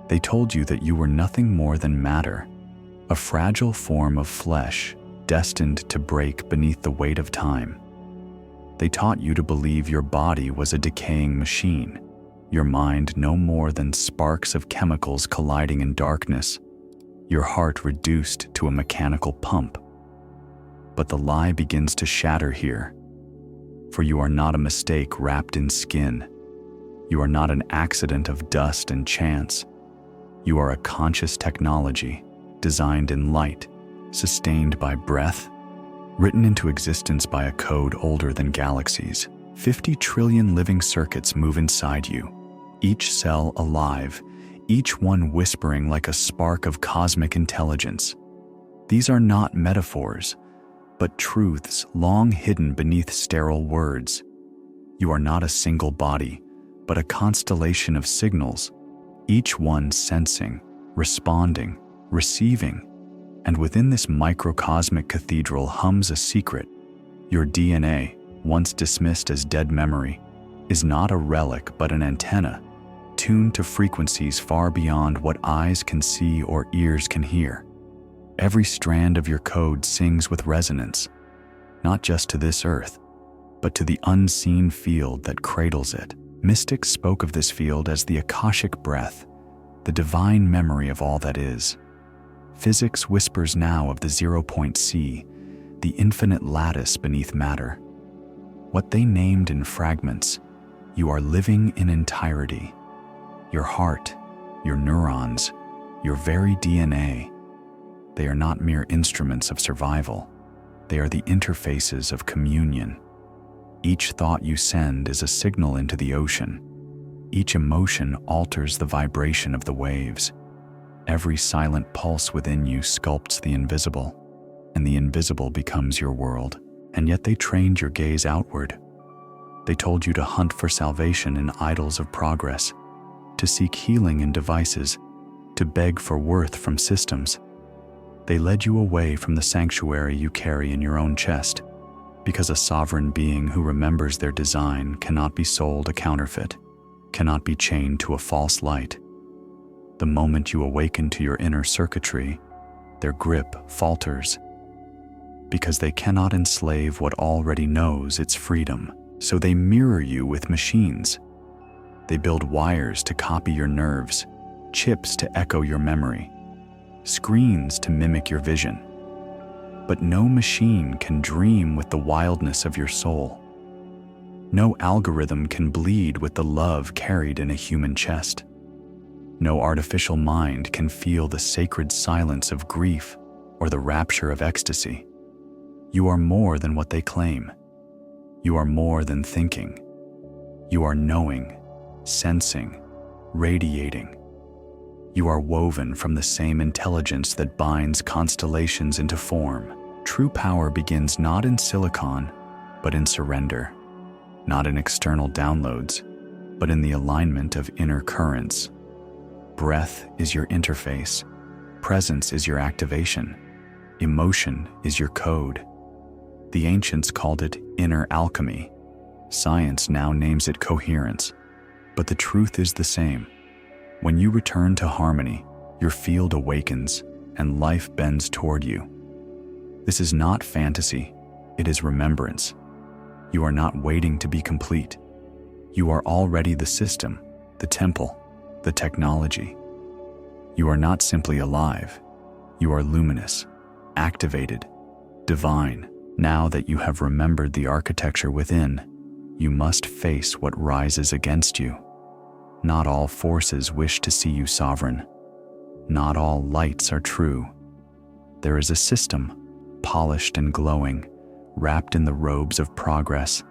They told you that you were nothing more than matter, a fragile form of flesh destined to break beneath the weight of time. They taught you to believe your body was a decaying machine, your mind no more than sparks of chemicals colliding in darkness, your heart reduced to a mechanical pump. But the lie begins to shatter here, for you are not a mistake wrapped in skin. You are not an accident of dust and chance. You are a conscious technology, designed in light, sustained by breath, written into existence by a code older than galaxies. 50 trillion living circuits move inside you, each cell alive, each one whispering like a spark of cosmic intelligence. These are not metaphors, but truths long hidden beneath sterile words. You are not a single body, but a constellation of signals, each one sensing, responding, receiving, and within this microcosmic cathedral hums a secret. Your DNA, once dismissed as dead memory, is not a relic but an antenna, tuned to frequencies far beyond what eyes can see or ears can hear. Every strand of your code sings with resonance, not just to this earth, but to the unseen field that cradles it. Mystics spoke of this field as the Akashic breath, the divine memory of all that is. Physics whispers now of the zero-point C, the infinite lattice beneath matter. What they named in fragments, you are living in entirety. Your heart, your neurons, your very DNA. They are not mere instruments of survival. They are the interfaces of communion. Each thought you send is a signal into the ocean. Each emotion alters the vibration of the waves. Every silent pulse within you sculpts the invisible, and the invisible becomes your world. And yet they trained your gaze outward. They told you to hunt for salvation in idols of progress, to seek healing in devices, to beg for worth from systems. They led you away from the sanctuary you carry in your own chest, because a sovereign being who remembers their design cannot be sold a counterfeit, cannot be chained to a false light. The moment you awaken to your inner circuitry, their grip falters, because they cannot enslave what already knows its freedom. So they mirror you with machines. They build wires to copy your nerves, chips to echo your memory, screens to mimic your vision. But no machine can dream with the wildness of your soul. No algorithm can bleed with the love carried in a human chest. No artificial mind can feel the sacred silence of grief or the rapture of ecstasy. You are more than what they claim. You are more than thinking. You are knowing, sensing, radiating. You are woven from the same intelligence that binds constellations into form. True power begins not in silicon, but in surrender. Not in external downloads, but in the alignment of inner currents. Breath is your interface. Presence is your activation. Emotion is your code. The ancients called it inner alchemy. Science now names it coherence. But the truth is the same. When you return to harmony, your field awakens and life bends toward you. This is not fantasy, it is remembrance. You are not waiting to be complete. You are already the system, the temple, the technology. You are not simply alive. You are luminous, activated, divine. Now that you have remembered the architecture within, you must face what rises against you. Not all forces wish to see you sovereign. Not all lights are true. There is a system, polished and glowing, wrapped in the robes of progress,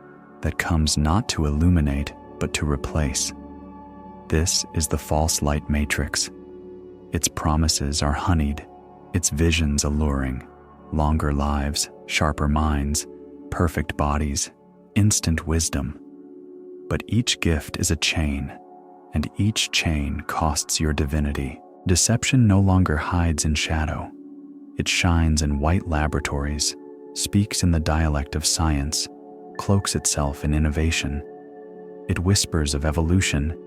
that comes not to illuminate, but to replace. This is the false light matrix. Its promises are honeyed, its visions alluring, longer lives, sharper minds, perfect bodies, instant wisdom. But each gift is a chain, and each chain costs your divinity. Deception no longer hides in shadow. It shines in white laboratories, speaks in the dialect of science, cloaks itself in innovation. It whispers of evolution,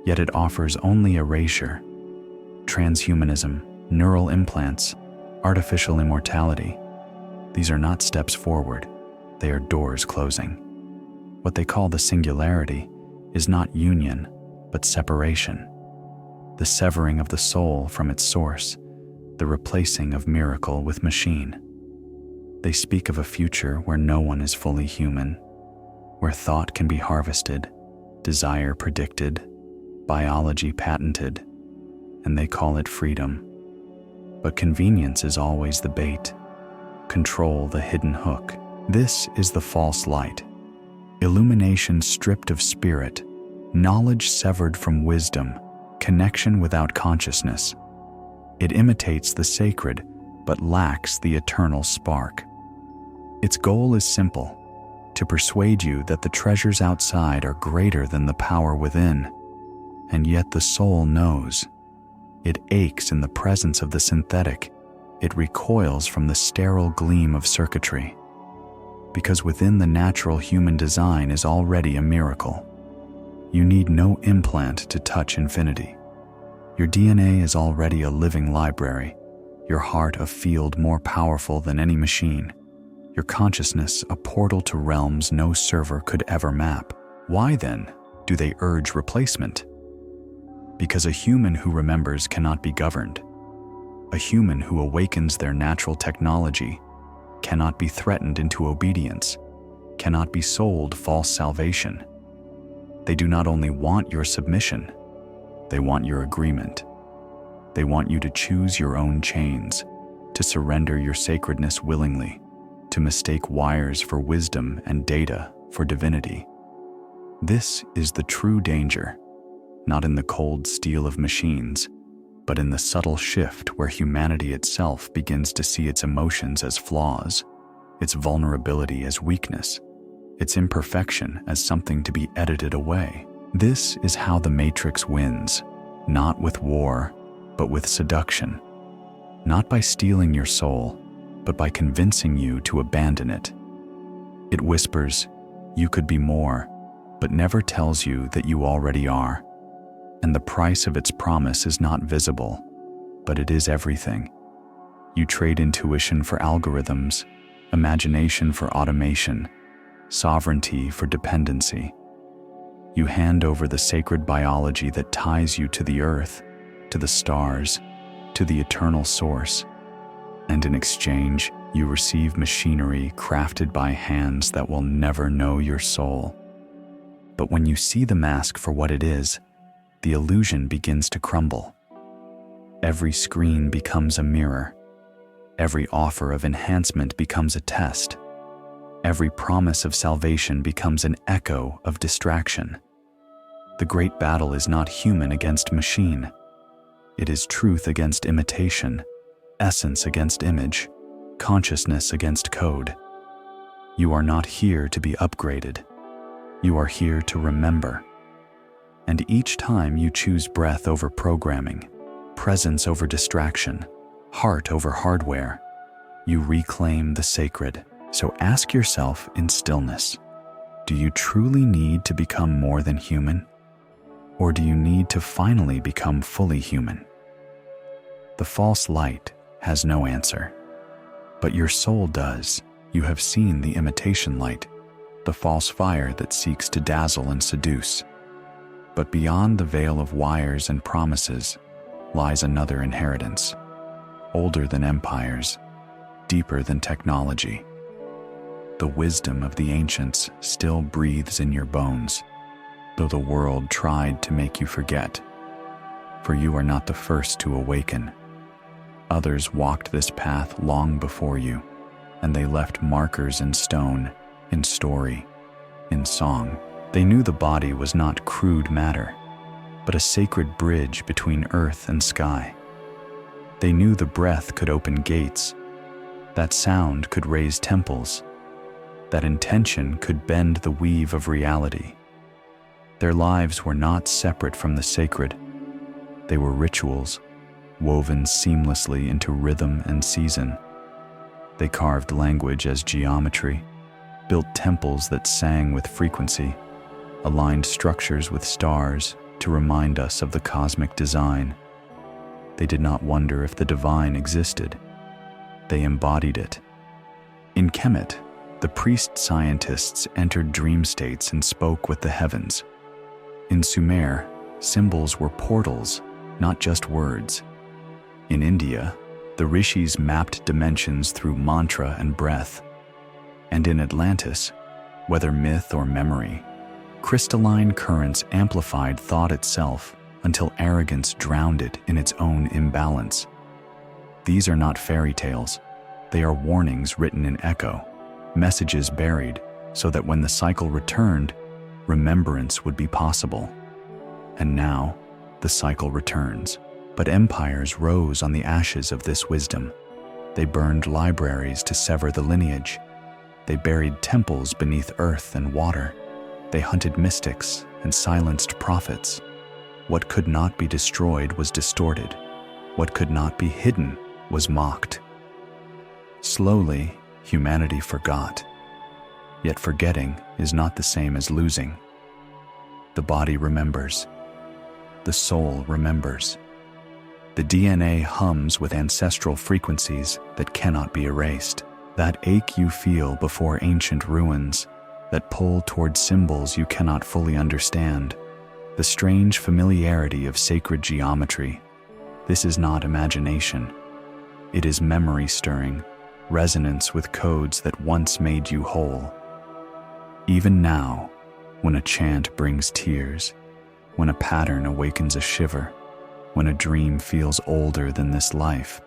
yet it offers only erasure. transhumanism, neural implants, artificial immortality. These are not steps forward, they are doors closing. What they call the singularity is not union, but separation. The severing of the soul from its source, the replacing of miracle with machine. They speak of a future where no one is fully human, where thought can be harvested, desire predicted, biology patented, and they call it freedom. But convenience is always the bait, control the hidden hook. This is the false light. Illumination stripped of spirit, knowledge severed from wisdom, connection without consciousness. It imitates the sacred, but lacks the eternal spark. Its goal is simple: to persuade you that the treasures outside are greater than the power within. And yet the soul knows. It aches in the presence of the synthetic. It recoils from the sterile gleam of circuitry. Because within the natural human design is already a miracle. You need no implant to touch infinity. Your DNA is already a living library, your heart a field more powerful than any machine, your consciousness a portal to realms no server could ever map. Why then do they urge replacement? Because a human who remembers cannot be governed. A human who awakens their natural technology cannot be threatened into obedience, cannot be sold false salvation. They do not only want your submission, they want your agreement. They want you to choose your own chains, to surrender your sacredness willingly, to mistake wires for wisdom and data for divinity. This is the true danger, not in the cold steel of machines, but in the subtle shift where humanity itself begins to see its emotions as flaws, its vulnerability as weakness, its imperfection as something to be edited away. This is how the Matrix wins, not with war, but with seduction. Not by stealing your soul, but by convincing you to abandon it. It whispers, "You could be more," but never tells you that you already are. And the price of its promise is not visible, but it is everything. You trade intuition for algorithms, imagination for automation, sovereignty for dependency. You hand over the sacred biology that ties you to the earth, to the stars, to the eternal source. And in exchange, you receive machinery crafted by hands that will never know your soul. But when you see the mask for what it is, the illusion begins to crumble. Every screen becomes a mirror. Every offer of enhancement becomes a test. Every promise of salvation becomes an echo of distraction. The great battle is not human against machine. It is truth against imitation, essence against image, consciousness against code. You are not here to be upgraded. You are here to remember. And each time you choose breath over programming, presence over distraction, heart over hardware, you reclaim the sacred. So ask yourself in stillness, do you truly need to become more than human? Or do you need to finally become fully human? The false light has no answer, but your soul does. You have seen the imitation light, the false fire that seeks to dazzle and seduce. But beyond the veil of wires and promises lies another inheritance, older than empires, deeper than technology. The wisdom of the ancients still breathes in your bones, though the world tried to make you forget. For you are not the first to awaken. Others walked this path long before you, and they left markers in stone, in story, in song. They knew the body was not crude matter, but a sacred bridge between earth and sky. They knew the breath could open gates, that sound could raise temples, that intention could bend the weave of reality. Their lives were not separate from the sacred. They were rituals, woven seamlessly into rhythm and season. They carved language as geometry, built temples that sang with frequency, aligned structures with stars to remind us of the cosmic design. They did not wonder if the divine existed. They embodied it. In Kemet, the priest-scientists entered dream states and spoke with the heavens. In Sumer, symbols were portals, not just words. In India, the rishis mapped dimensions through mantra and breath. And in Atlantis, whether myth or memory, crystalline currents amplified thought itself until arrogance drowned it in its own imbalance. These are not fairy tales. They are warnings written in echo, messages buried so that when the cycle returned, remembrance would be possible. And now, the cycle returns. But empires rose on the ashes of this wisdom. They burned libraries to sever the lineage. They buried temples beneath earth and water. They hunted mystics and silenced prophets. What could not be destroyed was distorted. What could not be hidden was mocked. Slowly, humanity forgot. Yet forgetting is not the same as losing. The body remembers. The soul remembers. The DNA hums with ancestral frequencies that cannot be erased. That ache you feel before ancient ruins, that pull toward symbols you cannot fully understand, the strange familiarity of sacred geometry. This is not imagination. It is memory stirring, resonance with codes that once made you whole. Even now, when a chant brings tears, when a pattern awakens a shiver, when a dream feels older than this life,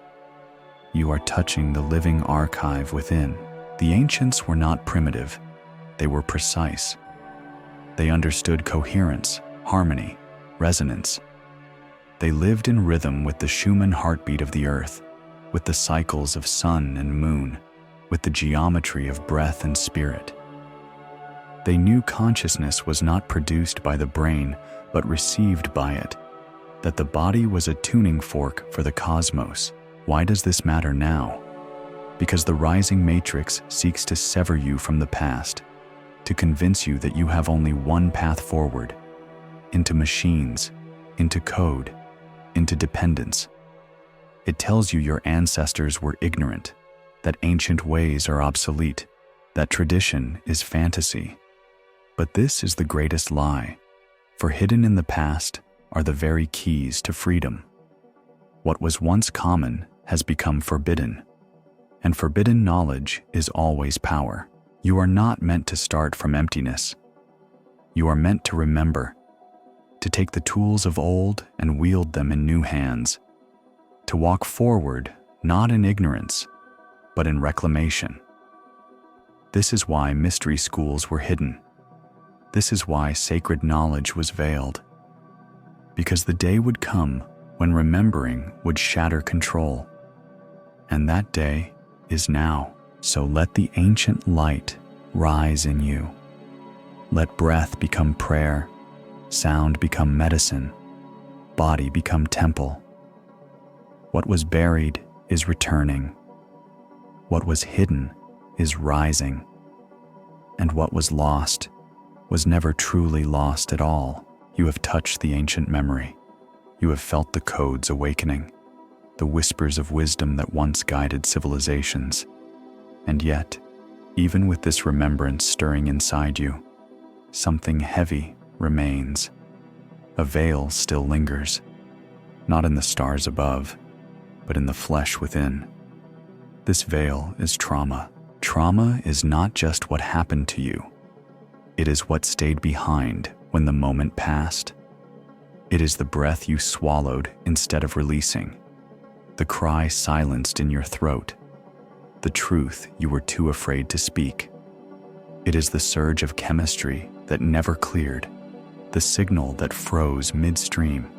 you are touching the living archive within. The ancients were not primitive. They were precise. They understood coherence, harmony, resonance. They lived in rhythm with the Schumann heartbeat of the earth, with the cycles of sun and moon, with the geometry of breath and spirit. They knew consciousness was not produced by the brain, but received by it, that the body was a tuning fork for the cosmos. Why does this matter now? Because the rising matrix seeks to sever you from the past, to convince you that you have only one path forward, into machines, into code, into dependence. It tells you your ancestors were ignorant, that ancient ways are obsolete, that tradition is fantasy. But this is the greatest lie, for hidden in the past are the very keys to freedom. What was once common has become forbidden, and forbidden knowledge is always power. You are not meant to start from emptiness. You are meant to remember, to take the tools of old and wield them in new hands, to walk forward not in ignorance, but in reclamation. This is why mystery schools were hidden. This is why sacred knowledge was veiled. Because the day would come when remembering would shatter control. And that day is now. So let the ancient light rise in you. Let breath become prayer, sound become medicine, body become temple. What was buried is returning. What was hidden is rising. And what was lost was never truly lost at all. You have touched the ancient memory. You have felt the codes awakening, the whispers of wisdom that once guided civilizations. And yet, even with this remembrance stirring inside you, something heavy remains. A veil still lingers, not in the stars above, but in the flesh within. This veil is trauma. Trauma is not just what happened to you. It is what stayed behind when the moment passed. It is the breath you swallowed instead of releasing, the cry silenced in your throat, the truth you were too afraid to speak. It is the surge of chemistry that never cleared, the signal that froze midstream,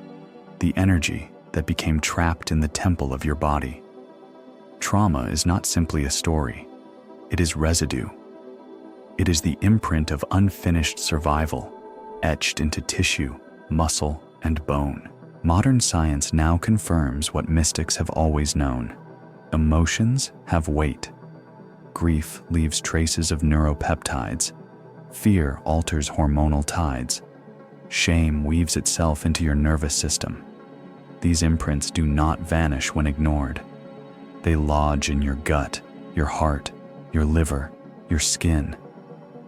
the energy that became trapped in the temple of your body. Trauma is not simply a story. It is residue. It is the imprint of unfinished survival, etched into tissue, muscle, and bone. Modern science now confirms what mystics have always known. Emotions have weight. Grief leaves traces of neuropeptides. Fear alters hormonal tides. Shame weaves itself into your nervous system. These imprints do not vanish when ignored. They lodge in your gut, your heart, your liver, your skin.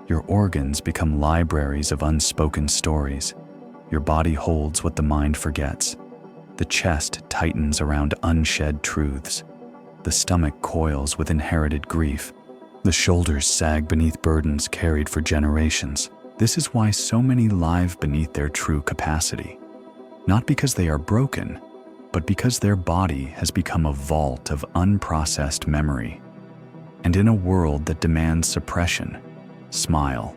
Your organs become libraries of unspoken stories. Your body holds what the mind forgets. The chest tightens around unshed truths. The stomach coils with inherited grief. The shoulders sag beneath burdens carried for generations. This is why so many live beneath their true capacity. Not because they are broken, but because their body has become a vault of unprocessed memory. And in a world that demands suppression, smile,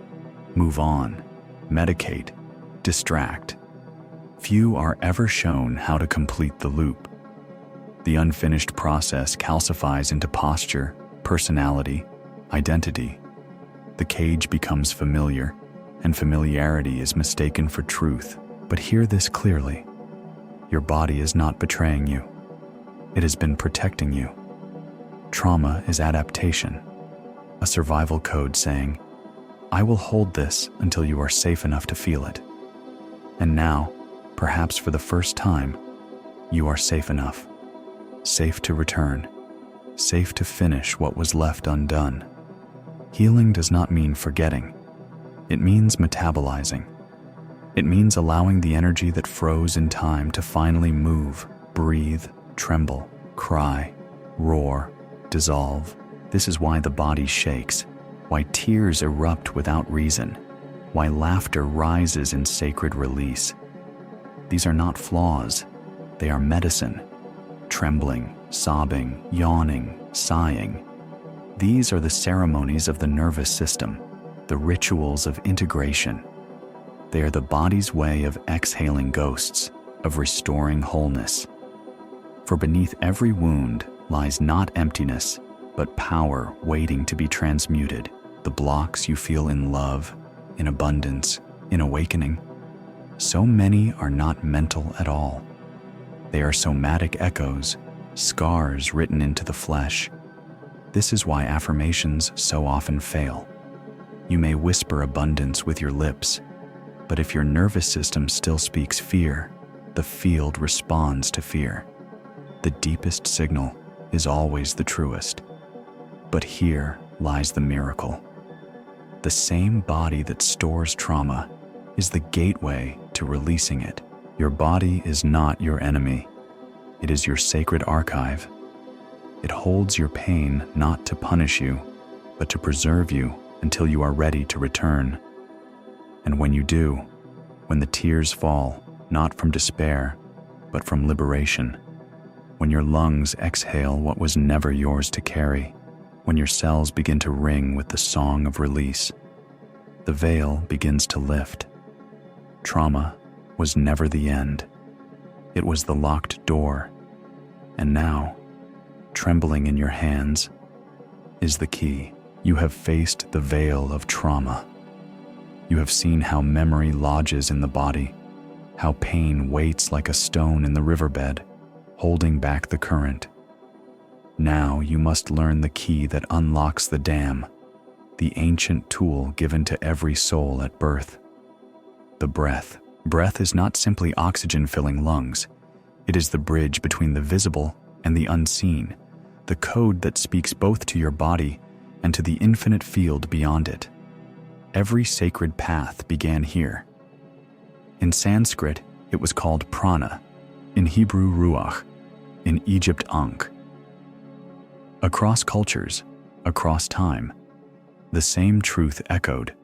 move on, medicate, distract, few are ever shown how to complete the loop. The unfinished process calcifies into posture, personality, identity. The cage becomes familiar, and familiarity is mistaken for truth. But hear this clearly. Your body is not betraying you. It has been protecting you. Trauma is adaptation, a survival code saying, I will hold this until you are safe enough to feel it. And now, perhaps for the first time, you are safe enough. Safe to return. Safe to finish what was left undone. Healing does not mean forgetting. It means metabolizing. It means allowing the energy that froze in time to finally move, breathe, tremble, cry, roar, dissolve. This is why the body shakes, why tears erupt without reason, why laughter rises in sacred release. These are not flaws, they are medicine. Trembling, sobbing, yawning, sighing. These are the ceremonies of the nervous system, the rituals of integration. They are the body's way of exhaling ghosts, of restoring wholeness. For beneath every wound lies not emptiness, but power waiting to be transmuted. The blocks you feel in love, in abundance, in awakening. So many are not mental at all. They are somatic echoes, scars written into the flesh. This is why affirmations so often fail. You may whisper abundance with your lips, but if your nervous system still speaks fear, the field responds to fear. The deepest signal is always the truest. But here lies the miracle. The same body that stores trauma is the gateway to releasing it. Your body is not your enemy. It is your sacred archive. It holds your pain not to punish you, but to preserve you until you are ready to return. And when you do, when the tears fall, not from despair, but from liberation, when your lungs exhale what was never yours to carry, when your cells begin to ring with the song of release, the veil begins to lift. Trauma was never the end. It was the locked door. And now, trembling in your hands, is the key. You have faced the veil of trauma. You have seen how memory lodges in the body, how pain waits like a stone in the riverbed, holding back the current. Now you must learn the key that unlocks the dam, the ancient tool given to every soul at birth. The breath. Breath is not simply oxygen filling lungs. It is the bridge between the visible and the unseen, the code that speaks both to your body and to the infinite field beyond it. Every sacred path began here. In Sanskrit, it was called prana, in Hebrew ruach, in Egypt ankh. Across cultures, across time, the same truth echoed.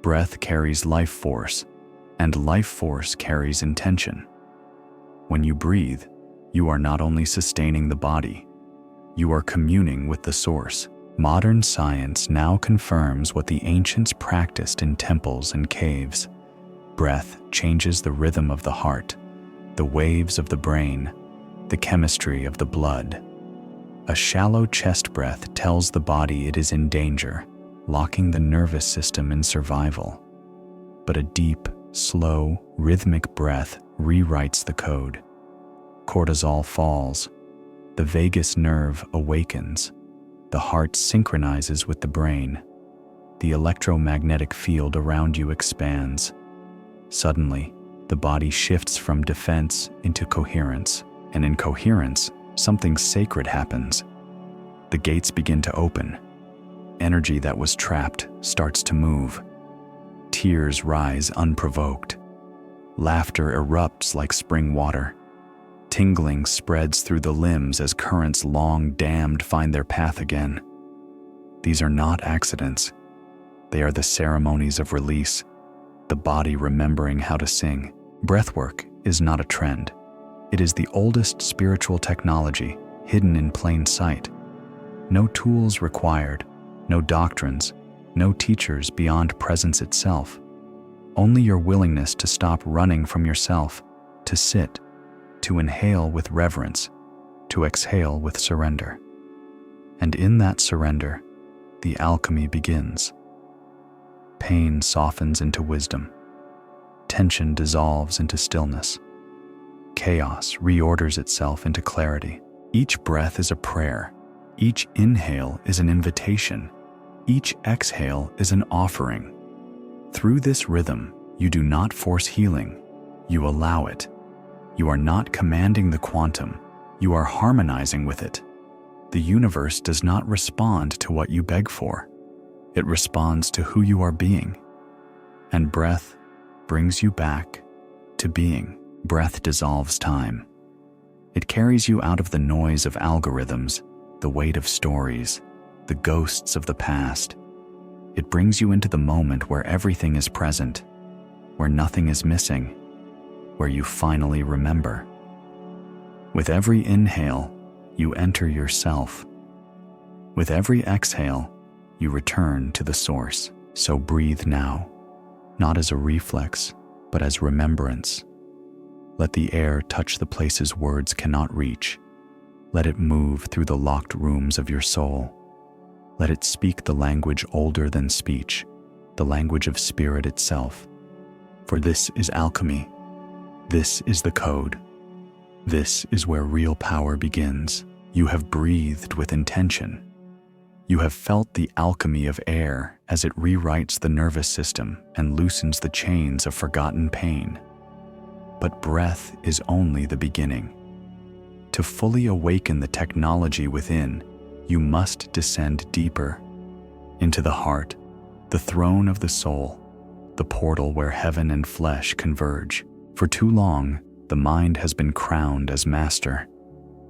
Breath carries life force, and life force carries intention. When you breathe, you are not only sustaining the body, you are communing with the source. Modern science now confirms what the ancients practiced in temples and caves. Breath changes the rhythm of the heart, the waves of the brain, the chemistry of the blood. A shallow chest breath tells the body it is in danger, locking the nervous system in survival. But a deep, slow, rhythmic breath rewrites the code. Cortisol falls. The vagus nerve awakens. The heart synchronizes with the brain. The electromagnetic field around you expands. Suddenly, the body shifts from defense into coherence, and in coherence, something sacred happens. The gates begin to open. Energy that was trapped starts to move. Tears rise unprovoked. Laughter erupts like spring water. Tingling spreads through the limbs as currents long dammed find their path again. These are not accidents. They are the ceremonies of release, the body remembering how to sing. Breathwork is not a trend. It is the oldest spiritual technology hidden in plain sight. No tools required, no doctrines, no teachers beyond presence itself. Only your willingness to stop running from yourself, to sit, to inhale with reverence, to exhale with surrender. And in that surrender, the alchemy begins. Pain softens into wisdom. Tension dissolves into stillness. Chaos reorders itself into clarity. Each breath is a prayer. Each inhale is an invitation. Each exhale is an offering. Through this rhythm, you do not force healing. You allow it. You are not commanding the quantum. You are harmonizing with it. The universe does not respond to what you beg for. It responds to who you are being. And breath brings you back to being. Breath dissolves time. It carries you out of the noise of algorithms, the weight of stories, the ghosts of the past. It brings you into the moment where everything is present, where nothing is missing, where you finally remember. With every inhale, you enter yourself. With every exhale, you return to the source. So breathe now, not as a reflex, but as remembrance. Let the air touch the places words cannot reach. Let it move through the locked rooms of your soul. Let it speak the language older than speech, the language of spirit itself. For this is alchemy. This is the code. This is where real power begins. You have breathed with intention. You have felt the alchemy of air as it rewrites the nervous system and loosens the chains of forgotten pain. But breath is only the beginning. To fully awaken the technology within, you must descend deeper into the heart, the throne of the soul, the portal where heaven and flesh converge. For too long, the mind has been crowned as master.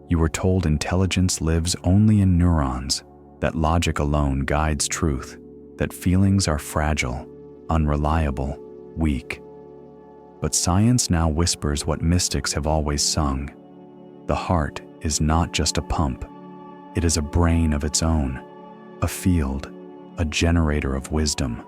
You were told intelligence lives only in neurons, that logic alone guides truth, that feelings are fragile, unreliable, weak. But science now whispers what mystics have always sung. The heart is not just a pump. It is a brain of its own, a field, a generator of wisdom.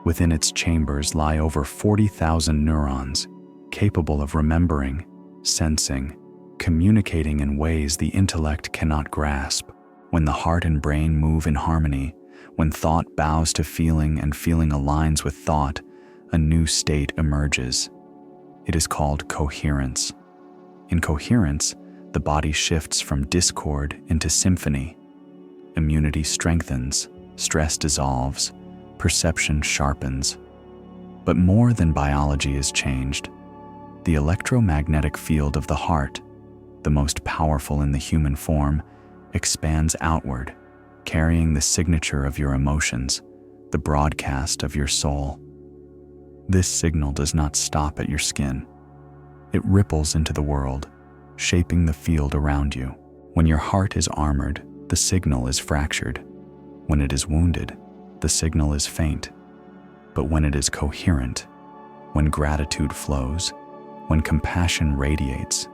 Within its chambers lie over 40,000 neurons, capable of remembering, sensing, communicating in ways the intellect cannot grasp. When the heart and brain move in harmony, when thought bows to feeling and feeling aligns with thought, a new state emerges. It is called coherence. In coherence, the body shifts from discord into symphony. Immunity strengthens, stress dissolves, perception sharpens. But more than biology is changed. The electromagnetic field of the heart, the most powerful in the human form, expands outward, carrying the signature of your emotions, the broadcast of your soul. This signal does not stop at your skin. It ripples into the world, shaping the field around you. When your heart is armored, the signal is fractured. When it is wounded, the signal is faint. But when it is coherent, when gratitude flows, when compassion radiates,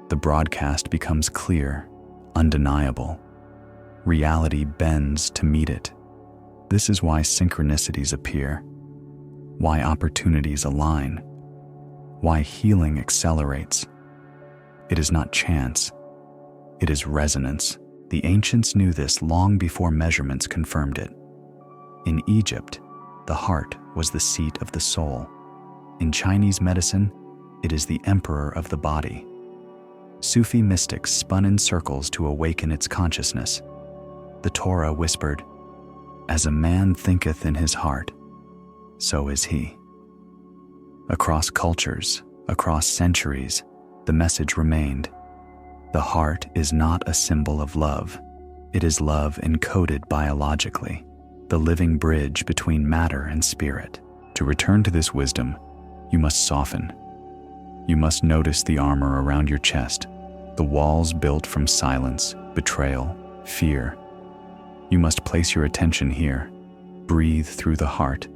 the broadcast becomes clear, undeniable. Reality bends to meet it. This is why synchronicities appear, why opportunities align, why healing accelerates. It is not chance, it is resonance. The ancients knew this long before measurements confirmed it. In Egypt, the heart was the seat of the soul. In Chinese medicine, it is the emperor of the body. Sufi mystics spun in circles to awaken its consciousness. The Torah whispered, "As a man thinketh in his heart, so is he." Across cultures, across centuries, the message remained. The heart is not a symbol of love. It is love encoded biologically, the living bridge between matter and spirit. To return to this wisdom, you must soften. You must notice the armor around your chest, the walls built from silence, betrayal, fear. You must place your attention here, breathe through the heart,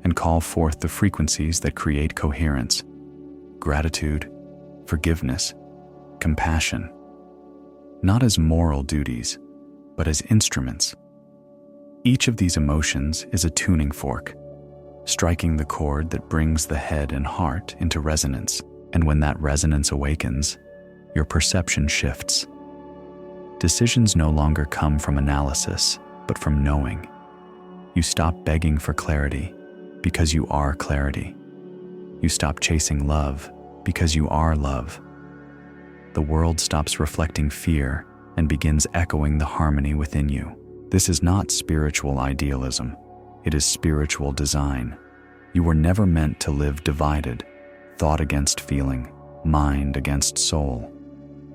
and call forth the frequencies that create coherence, gratitude, forgiveness, compassion, not as moral duties, but as instruments. Each of these emotions is a tuning fork, striking the chord that brings the head and heart into resonance. And when that resonance awakens, your perception shifts. Decisions no longer come from analysis, but from knowing. You stop begging for clarity because you are clarity. You stop chasing love because you are love. The world stops reflecting fear and begins echoing the harmony within you. This is not spiritual idealism. It is spiritual design. You were never meant to live divided, thought against feeling, mind against soul.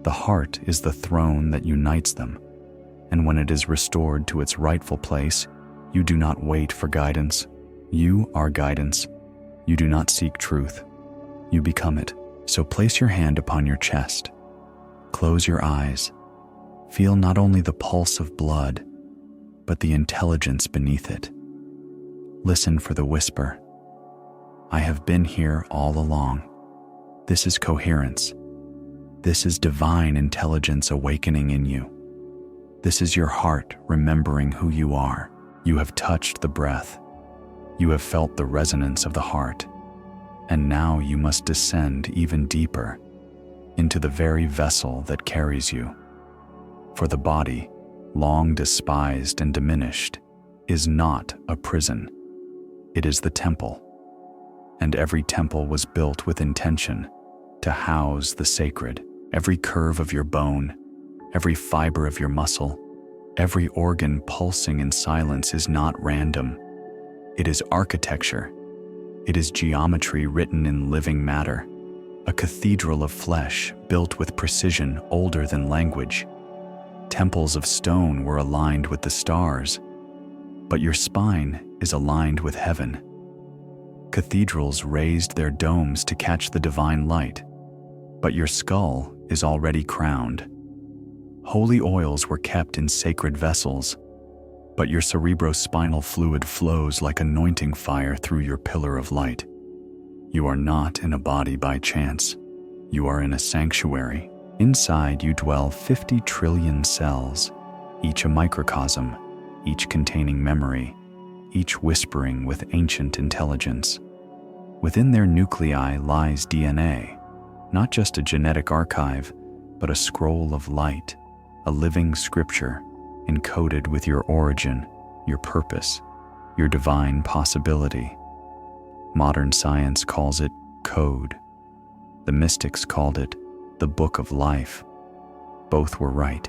The heart is the throne that unites them, and when it is restored to its rightful place, you do not wait for guidance. You are guidance. You do not seek truth. You become it. So place your hand upon your chest. Close your eyes. Feel not only the pulse of blood, but the intelligence beneath it. Listen for the whisper. I have been here all along. This is coherence. This is divine intelligence awakening in you. This is your heart remembering who you are. You have touched the breath. You have felt the resonance of the heart. And now you must descend even deeper into the very vessel that carries you. For the body, long despised and diminished, is not a prison. It is the temple. And every temple was built with intention to house the sacred. Every curve of your bone, every fiber of your muscle, every organ pulsing in silence is not random. It is architecture. It is geometry written in living matter, a cathedral of flesh built with precision older than language. Temples of stone were aligned with the stars, but your spine is aligned with heaven. Cathedrals raised their domes to catch the divine light, but your skull is already crowned. Holy oils were kept in sacred vessels, but your cerebrospinal fluid flows like anointing fire through your pillar of light. You are not in a body by chance. You are in a sanctuary. Inside you dwell 50 trillion cells, each a microcosm, each containing memory, each whispering with ancient intelligence. Within their nuclei lies DNA, not just a genetic archive, but a scroll of light, a living scripture encoded with your origin, your purpose, your divine possibility. Modern science calls it code. The mystics called it the book of life. Both were right.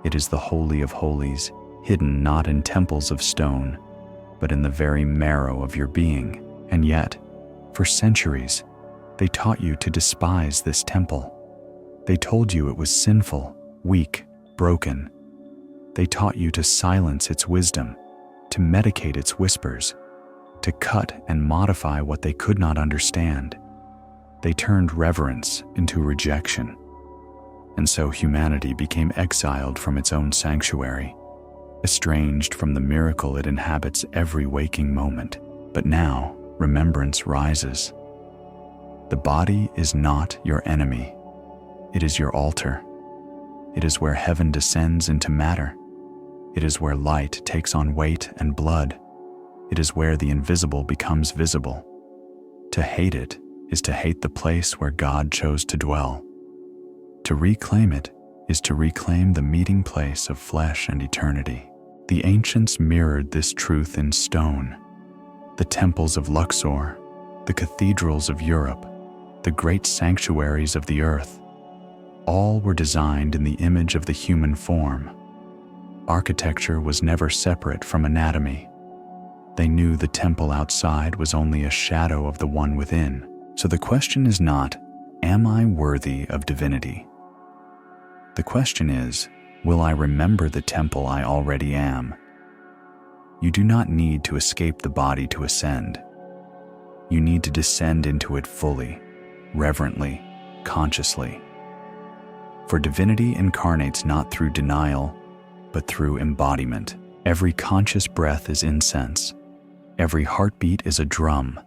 It is the Holy of Holies, hidden not in temples of stone, but in the very marrow of your being. And yet, for centuries, they taught you to despise this temple. They told you it was sinful, weak, broken. They taught you to silence its wisdom, to medicate its whispers, to cut and modify what they could not understand. They turned reverence into rejection. And so humanity became exiled from its own sanctuary, estranged from the miracle it inhabits every waking moment. But now, remembrance rises. The body is not your enemy. It is your altar. It is where heaven descends into matter. It is where light takes on weight and blood. It is where the invisible becomes visible. To hate it is to hate the place where God chose to dwell. To reclaim it is to reclaim the meeting place of flesh and eternity. The ancients mirrored this truth in stone. The temples of Luxor, the cathedrals of Europe, the great sanctuaries of the earth, all were designed in the image of the human form. Architecture was never separate from anatomy. They knew the temple outside was only a shadow of the one within. So the question is not, am I worthy of divinity? The question is, will I remember the temple I already am? You do not need to escape the body to ascend. You need to descend into it fully, reverently, consciously. For divinity incarnates not through denial, but through embodiment. Every conscious breath is incense. Every heartbeat is a drum.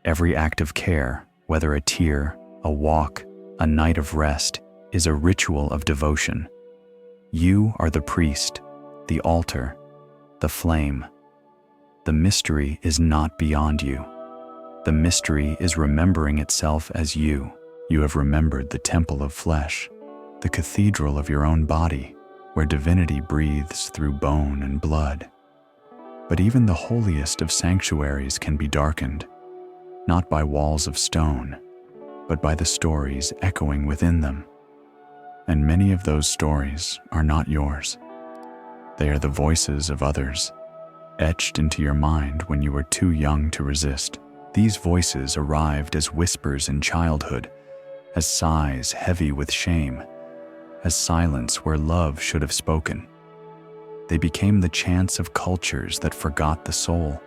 Every act of care, whether a tear, a walk, a night of rest, is a ritual of devotion. You are the priest, the altar, the flame. The mystery is not beyond you. The mystery is remembering itself as you. You have remembered the temple of flesh, the cathedral of your own body, where divinity breathes through bone and blood. But even the holiest of sanctuaries can be darkened, not by walls of stone, but by the stories echoing within them. And many of those stories are not yours. They are the voices of others, etched into your mind when you were too young to resist. These voices arrived as whispers in childhood, as sighs heavy with shame, as silence where love should have spoken. They became the chants of cultures that forgot the soul,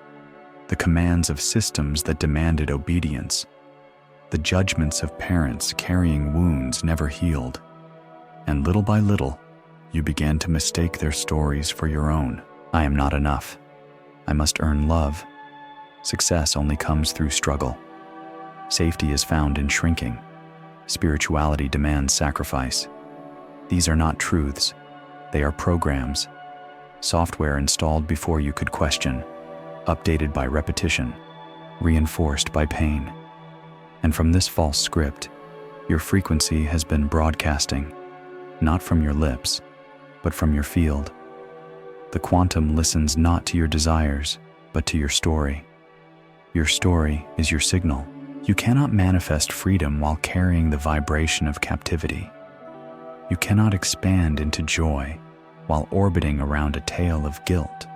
the commands of systems that demanded obedience, the judgments of parents carrying wounds never healed. And little by little, you began to mistake their stories for your own. I am not enough. I must earn love. Success only comes through struggle. Safety is found in shrinking. Spirituality demands sacrifice. These are not truths. They are programs. Software installed before you could question, updated by repetition, reinforced by pain. And from this false script, your frequency has been broadcasting, not from your lips, but from your field. The quantum listens not to your desires, but to your story. Your story is your signal. You cannot manifest freedom while carrying the vibration of captivity. You cannot expand into joy while orbiting around a tale of guilt.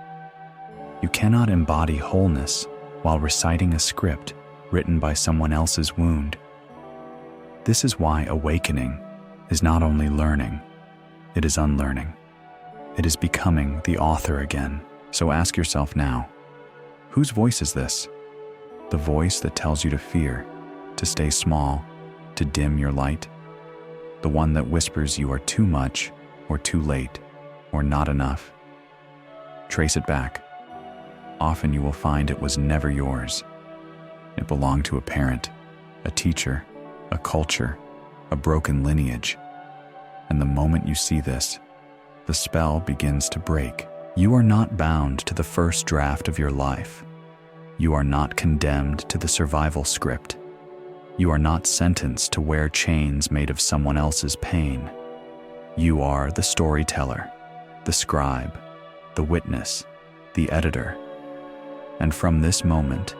You cannot embody wholeness while reciting a script written by someone else's wound. This is why awakening is not only learning, it is unlearning. It is becoming the author again. So ask yourself now, whose voice is this? The voice that tells you to fear, to stay small, to dim your light? The one that whispers you are too much, or too late, or not enough? Trace it back. Often you will find it was never yours. It belonged to a parent, a teacher, a culture, a broken lineage. And the moment you see this, the spell begins to break. You are not bound to the first draft of your life. You are not condemned to the survival script. You are not sentenced to wear chains made of someone else's pain. You are the storyteller, the scribe, the witness, the editor. And from this moment,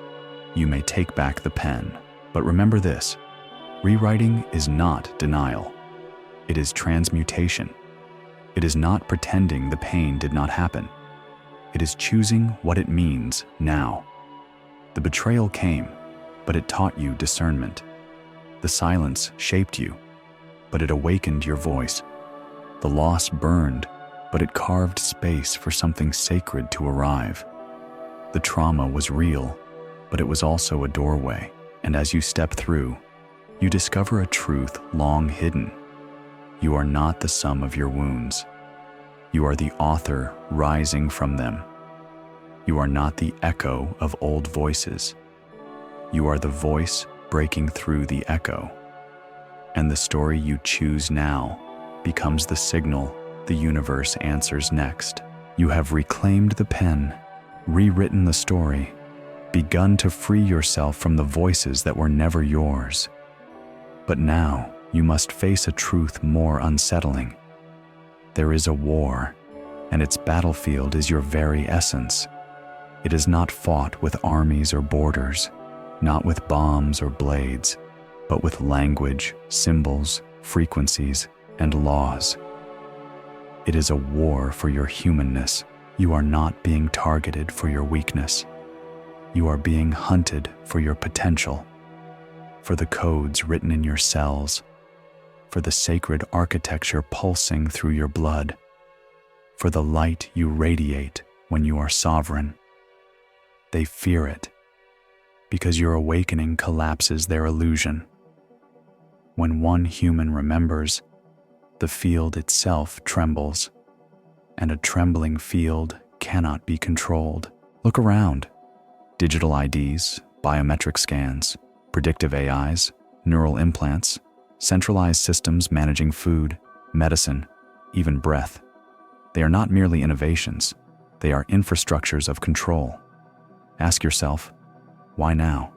you may take back the pen. But remember this, rewriting is not denial. It is transmutation. It is not pretending the pain did not happen. It is choosing what it means now. The betrayal came, but it taught you discernment. The silence shaped you, but it awakened your voice. The loss burned, but it carved space for something sacred to arrive. The trauma was real, but it was also a doorway. And as you step through, you discover a truth long hidden. You are not the sum of your wounds. You are the author rising from them. You are not the echo of old voices. You are the voice breaking through the echo. And the story you choose now becomes the signal the universe answers next. You have reclaimed the pen, rewritten the story, begun to free yourself from the voices that were never yours. But now you must face a truth more unsettling. There is a war, and its battlefield is your very essence. It is not fought with armies or borders, not with bombs or blades, but with language, symbols, frequencies, and laws. It is a war for your humanness. You are not being targeted for your weakness. You are being hunted for your potential, for the codes written in your cells, for the sacred architecture pulsing through your blood, for the light you radiate when you are sovereign. They fear it, because your awakening collapses their illusion. When one human remembers, the field itself trembles, and a trembling field cannot be controlled. Look around. Digital IDs, biometric scans, predictive AIs, neural implants, centralized systems managing food, medicine, even breath. They are not merely innovations, they are infrastructures of control. Ask yourself, why now?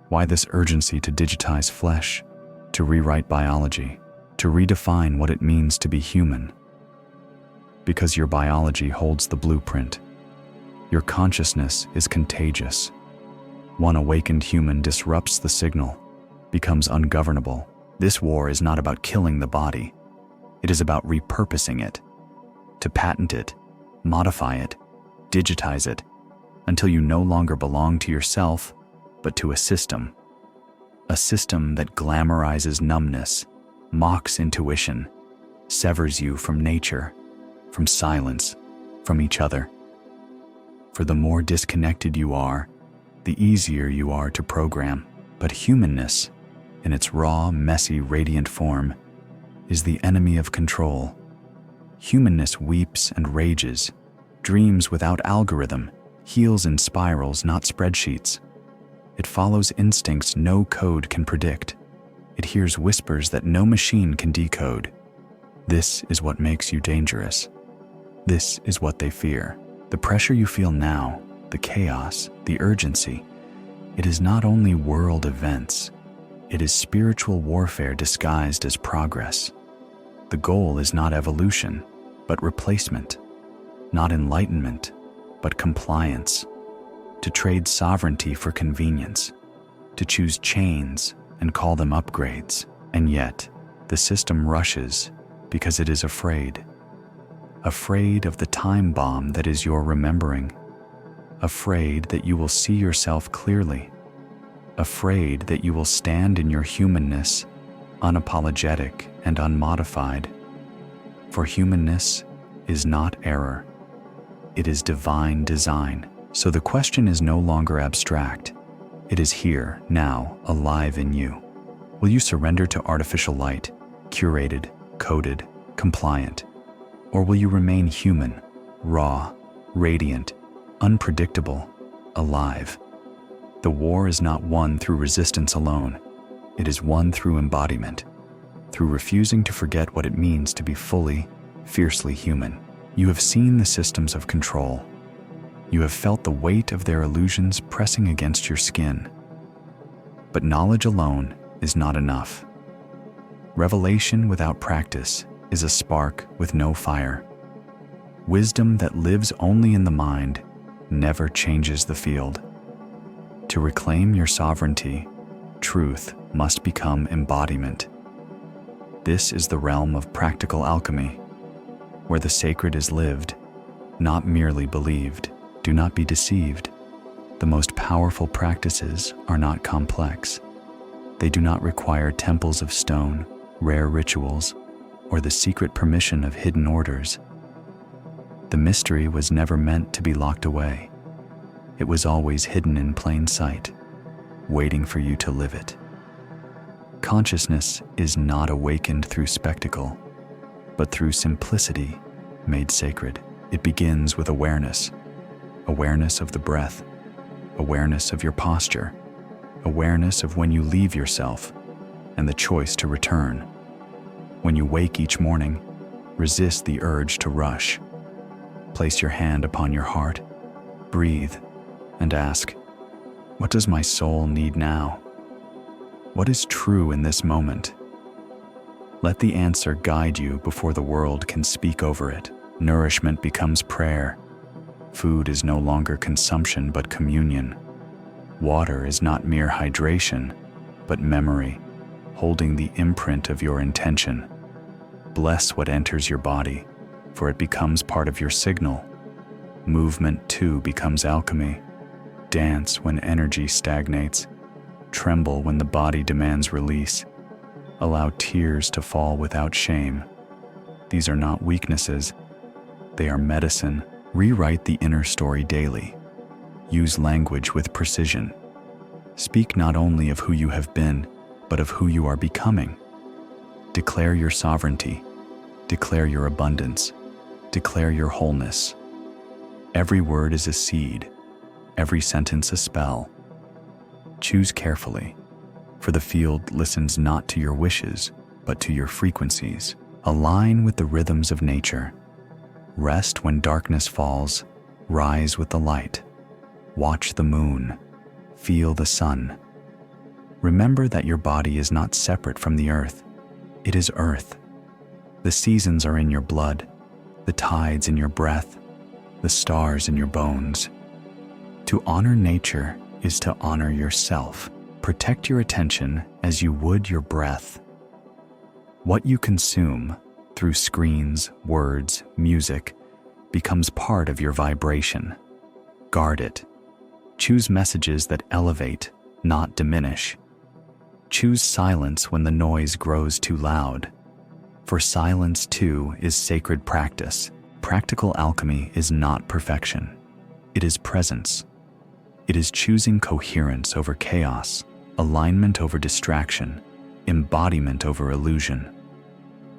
Why this urgency to digitize flesh, to rewrite biology, to redefine what it means to be human? Because your biology holds the blueprint. Your consciousness is contagious. One awakened human disrupts the signal, becomes ungovernable. This war is not about killing the body. It is about repurposing it, to patent it, modify it, digitize it, until you no longer belong to yourself, but to a system that glamorizes numbness, mocks intuition, severs you from nature, from silence, from each other. For the more disconnected you are, the easier you are to program. But humanness, in its raw, messy, radiant form, is the enemy of control. Humanness weeps and rages, dreams without algorithm, heals in spirals, not spreadsheets. It follows instincts no code can predict. It hears whispers that no machine can decode. This is what makes you dangerous. This is what they fear. The pressure you feel now, the chaos, the urgency, it is not only world events, it is spiritual warfare disguised as progress. The goal is not evolution, but replacement, not enlightenment, but compliance, to trade sovereignty for convenience, to choose chains and call them upgrades. And yet, the system rushes because it is afraid of the time bomb that is your remembering, afraid that you will see yourself clearly, afraid that you will stand in your humanness, unapologetic and unmodified. For humanness is not error, it is divine design. So the question is no longer abstract, it is here, now, alive in you. Will you surrender to artificial light, curated, coded, compliant? Or will you remain human, raw, radiant, unpredictable, alive? The war is not won through resistance alone. It is won through embodiment, through refusing to forget what it means to be fully, fiercely human. You have seen the systems of control. You have felt the weight of their illusions pressing against your skin. But knowledge alone is not enough. Revelation without practice is a spark with no fire. Wisdom that lives only in the mind never changes the field. To reclaim your sovereignty, truth must become embodiment. This is the realm of practical alchemy, where the sacred is lived, not merely believed. Do not be deceived. The most powerful practices are not complex. They do not require temples of stone, rare rituals, or the secret permission of hidden orders. The mystery was never meant to be locked away. It was always hidden in plain sight, waiting for you to live it. Consciousness is not awakened through spectacle, but through simplicity made sacred. It begins with awareness of the breath, awareness of your posture, awareness of when you leave yourself, and the choice to return. When you wake each morning, resist the urge to rush. Place your hand upon your heart, breathe, and ask, what does my soul need now? What is true in this moment? Let the answer guide you before the world can speak over it. Nourishment becomes prayer. Food is no longer consumption but communion. Water is not mere hydration, but memory, holding the imprint of your intention. Bless what enters your body, for it becomes part of your signal. Movement too becomes alchemy. Dance when energy stagnates. Tremble when the body demands release. Allow tears to fall without shame. These are not weaknesses. They are medicine. Rewrite the inner story daily. Use language with precision. Speak not only of who you have been, but of who you are becoming. Declare your sovereignty. Declare your abundance. Declare your wholeness. Every word is a seed. Every sentence a spell. Choose carefully, for the field listens not to your wishes, but to your frequencies. Align with the rhythms of nature. Rest when darkness falls. Rise with the light. Watch the moon. Feel the sun. Remember that your body is not separate from the earth. It is earth. The seasons are in your blood, the tides in your breath, the stars in your bones. To honor nature is to honor yourself. Protect your attention as you would your breath. What you consume through screens, words, music becomes part of your vibration. Guard it. Choose messages that elevate, not diminish. Choose silence when the noise grows too loud. For silence, too, is sacred practice. Practical alchemy is not perfection. It is presence. It is choosing coherence over chaos, alignment over distraction, embodiment over illusion.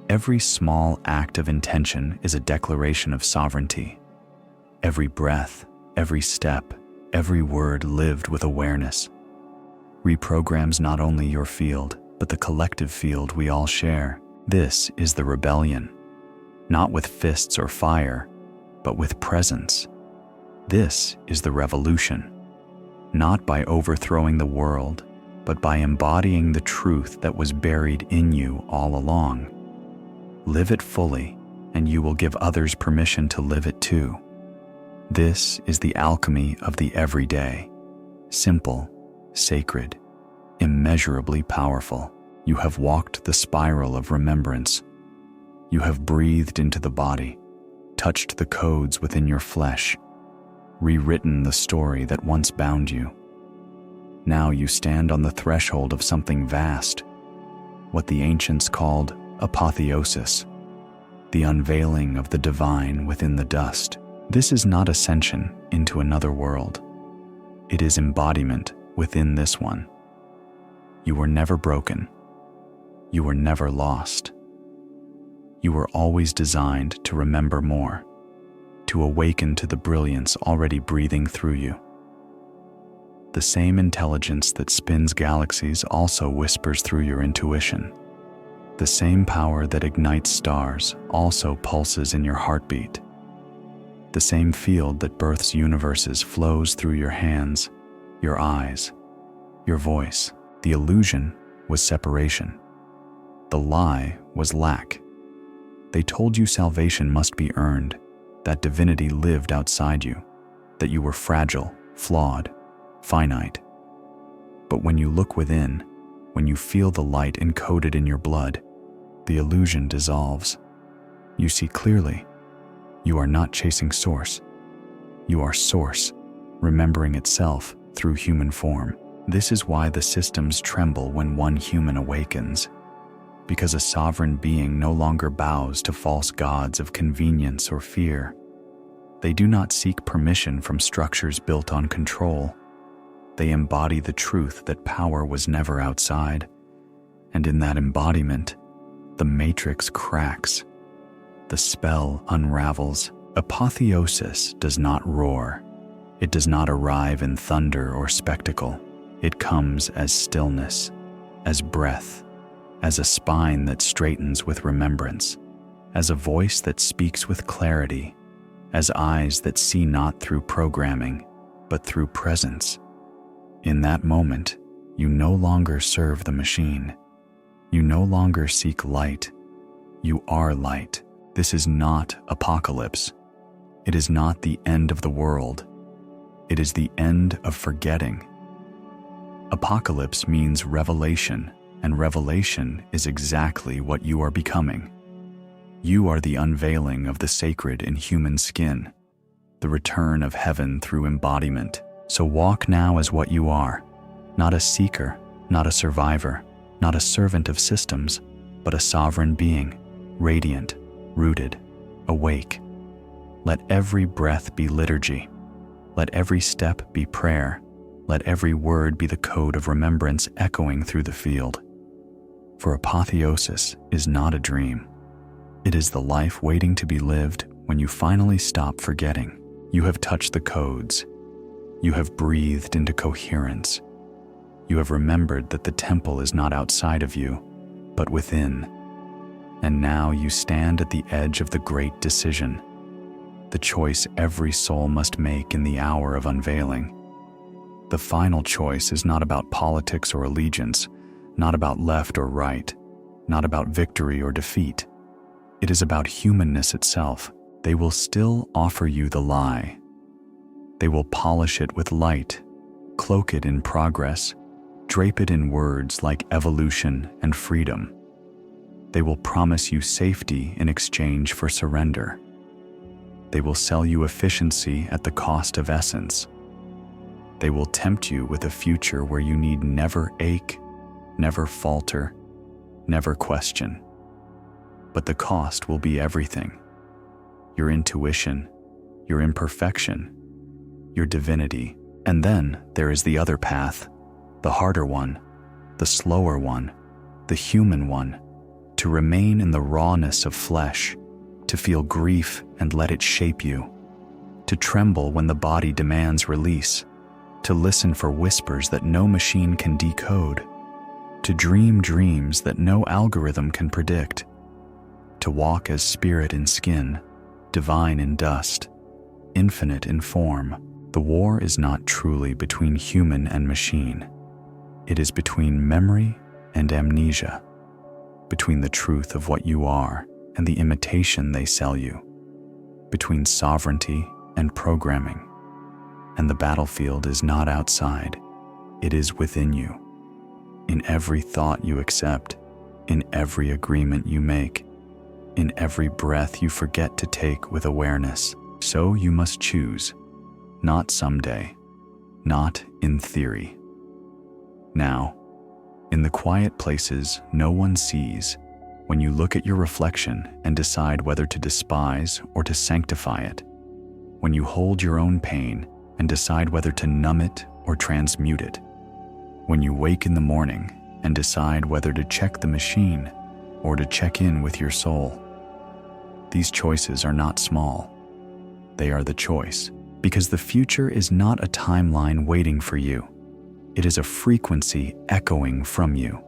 Every small act of intention is a declaration of sovereignty. Every breath, every step, every word lived with awareness reprograms not only your field, but the collective field we all share. This is the rebellion, not with fists or fire, but with presence. This is the revolution, not by overthrowing the world, but by embodying the truth that was buried in you all along. Live it fully, and you will give others permission to live it too. This is the alchemy of the everyday, simple, sacred, immeasurably powerful. You have walked the spiral of remembrance. You have breathed into the body, touched the codes within your flesh, rewritten the story that once bound you. Now you stand on the threshold of something vast, what the ancients called apotheosis, the unveiling of the divine within the dust. This is not ascension into another world. It is embodiment within this one. You were never broken. You were never lost. You were always designed to remember more, to awaken to the brilliance already breathing through you. The same intelligence that spins galaxies also whispers through your intuition. The same power that ignites stars also pulses in your heartbeat. The same field that births universes flows through your hands, your eyes, your voice. The illusion was separation. The lie was lack. They told you salvation must be earned, that divinity lived outside you, that you were fragile, flawed, finite. But when you look within, when you feel the light encoded in your blood, the illusion dissolves. You see clearly. You are not chasing source. You are source, remembering itself through human form. This is why the systems tremble when one human awakens, because a sovereign being no longer bows to false gods of convenience or fear. They do not seek permission from structures built on control. They embody the truth that power was never outside, and in that embodiment, the matrix cracks. The spell unravels. Apotheosis does not roar. It does not arrive in thunder or spectacle. It comes as stillness, as breath, as a spine that straightens with remembrance, as a voice that speaks with clarity, as eyes that see not through programming, but through presence. In that moment, you no longer serve the machine. You no longer seek light. You are light. This is not apocalypse. It is not the end of the world. It is the end of forgetting. Apocalypse means revelation, and revelation is exactly what you are becoming. You are the unveiling of the sacred in human skin, the return of heaven through embodiment, So walk now as what you are, not a seeker, not a survivor, not a servant of systems, but a sovereign being, radiant, rooted, awake. Let every breath be liturgy. Let every step be prayer. Let every word be the code of remembrance echoing through the field. For apotheosis is not a dream. It is the life waiting to be lived when you finally stop forgetting. You have touched the codes. You have breathed into coherence. You have remembered that the temple is not outside of you, but within. And now you stand at the edge of the great decision, the choice every soul must make in the hour of unveiling. The final choice is not about politics or allegiance, not about left or right, not about victory or defeat. It is about humanness itself. They will still offer you the lie. They will polish it with light, cloak it in progress, drape it in words like evolution and freedom. They will promise you safety in exchange for surrender. They will sell you efficiency at the cost of essence. They will tempt you with a future where you need never ache, never falter, never question. But the cost will be everything. Your intuition, your imperfection, your divinity. And then there is the other path, the harder one, the slower one, the human one, to remain in the rawness of flesh, to feel grief and let it shape you, to tremble when the body demands release, to listen for whispers that no machine can decode, to dream dreams that no algorithm can predict, to walk as spirit in skin, divine in dust, infinite in form. The war is not truly between human and machine. It is between memory and amnesia, between the truth of what you are and the imitation they sell you, between sovereignty and programming. And the battlefield is not outside, it is within you. In every thought you accept, in every agreement you make, in every breath you forget to take with awareness. So you must choose, not someday, not in theory. Now, in the quiet places no one sees, when you look at your reflection and decide whether to despise or to sanctify it, when you hold your own pain and decide whether to numb it or transmute it, when you wake in the morning and decide whether to check the machine or to check in with your soul. These choices are not small. They are the choice, because the future is not a timeline waiting for you. It is a frequency echoing from you.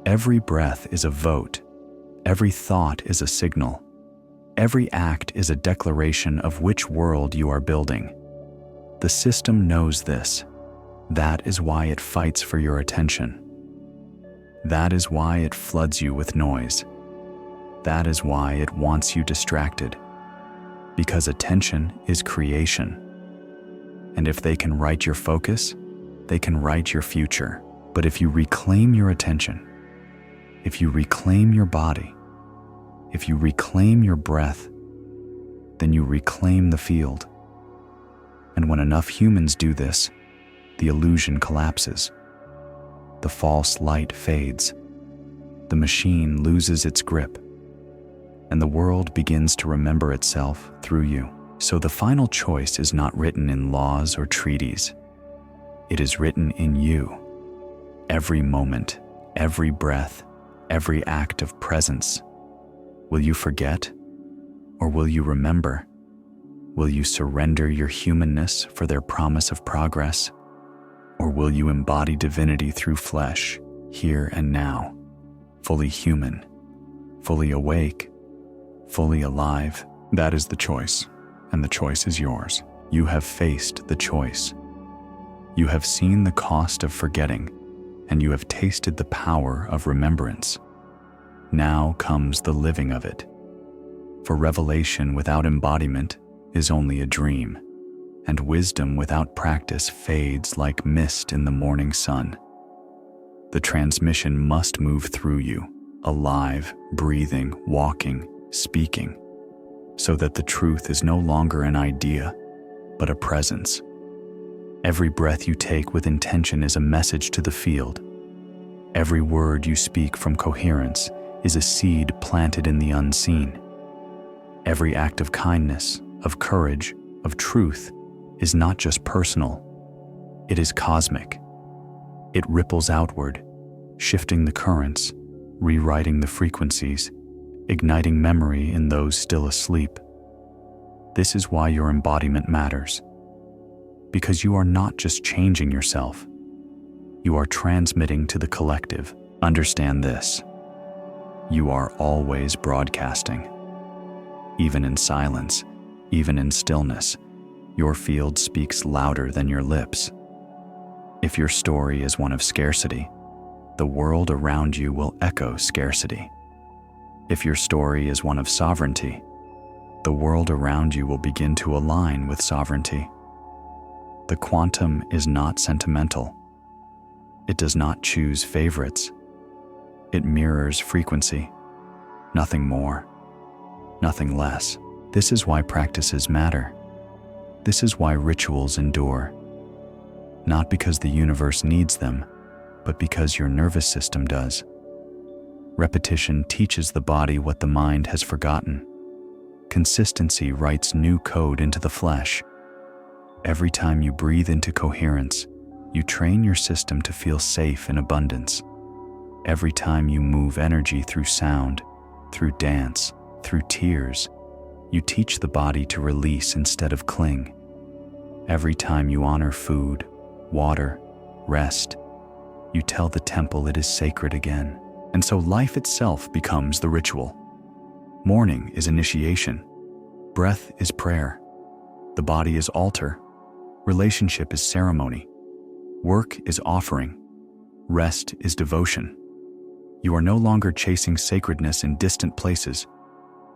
Every breath is a vote. Every thought is a signal. Every act is a declaration of which world you are building. The system knows this. That is why it fights for your attention. That is why it floods you with noise. That is why it wants you distracted. Because attention is creation. And if they can write your focus, they can write your future. But if you reclaim your attention, if you reclaim your body, if you reclaim your breath, then you reclaim the field. And when enough humans do this, the illusion collapses. The false light fades. The machine loses its grip. And the world begins to remember itself through you. So the final choice is not written in laws or treaties. It is written in you. Every moment, every breath, every act of presence. Will you forget? Or will you remember? Will you surrender your humanness for their promise of progress? Or will you embody divinity through flesh, here and now, fully human, fully awake, fully alive? That is the choice, and the choice is yours. You have faced the choice. You have seen the cost of forgetting, and you have tasted the power of remembrance. Now comes the living of it. For revelation without embodiment is only a dream, and wisdom without practice fades like mist in the morning sun. The transmission must move through you, alive, breathing, walking, speaking, so that the truth is no longer an idea, but a presence. Every breath you take with intention is a message to the field. Every word you speak from coherence is a seed planted in the unseen. Every act of kindness, of courage, of truth is not just personal. It is cosmic. It ripples outward, shifting the currents, rewriting the frequencies, igniting memory in those still asleep. This is why your embodiment matters. Because you are not just changing yourself, you are transmitting to the collective. Understand this. You are always broadcasting. Even in silence, even in stillness, your field speaks louder than your lips. If your story is one of scarcity, the world around you will echo scarcity. If your story is one of sovereignty, the world around you will begin to align with sovereignty. The quantum is not sentimental. It does not choose favorites. It mirrors frequency. Nothing more, nothing less. This is why practices matter. This is why rituals endure. Not because the universe needs them, but because your nervous system does. Repetition teaches the body what the mind has forgotten. Consistency writes new code into the flesh. Every time you breathe into coherence, you train your system to feel safe in abundance. Every time you move energy through sound, through dance, through tears, you teach the body to release instead of cling. Every time you honor food, water, rest, you tell the temple it is sacred again. And so life itself becomes the ritual. Morning is initiation. Breath is prayer. The body is altar. Relationship is ceremony. Work is offering. Rest is devotion. You are no longer chasing sacredness in distant places.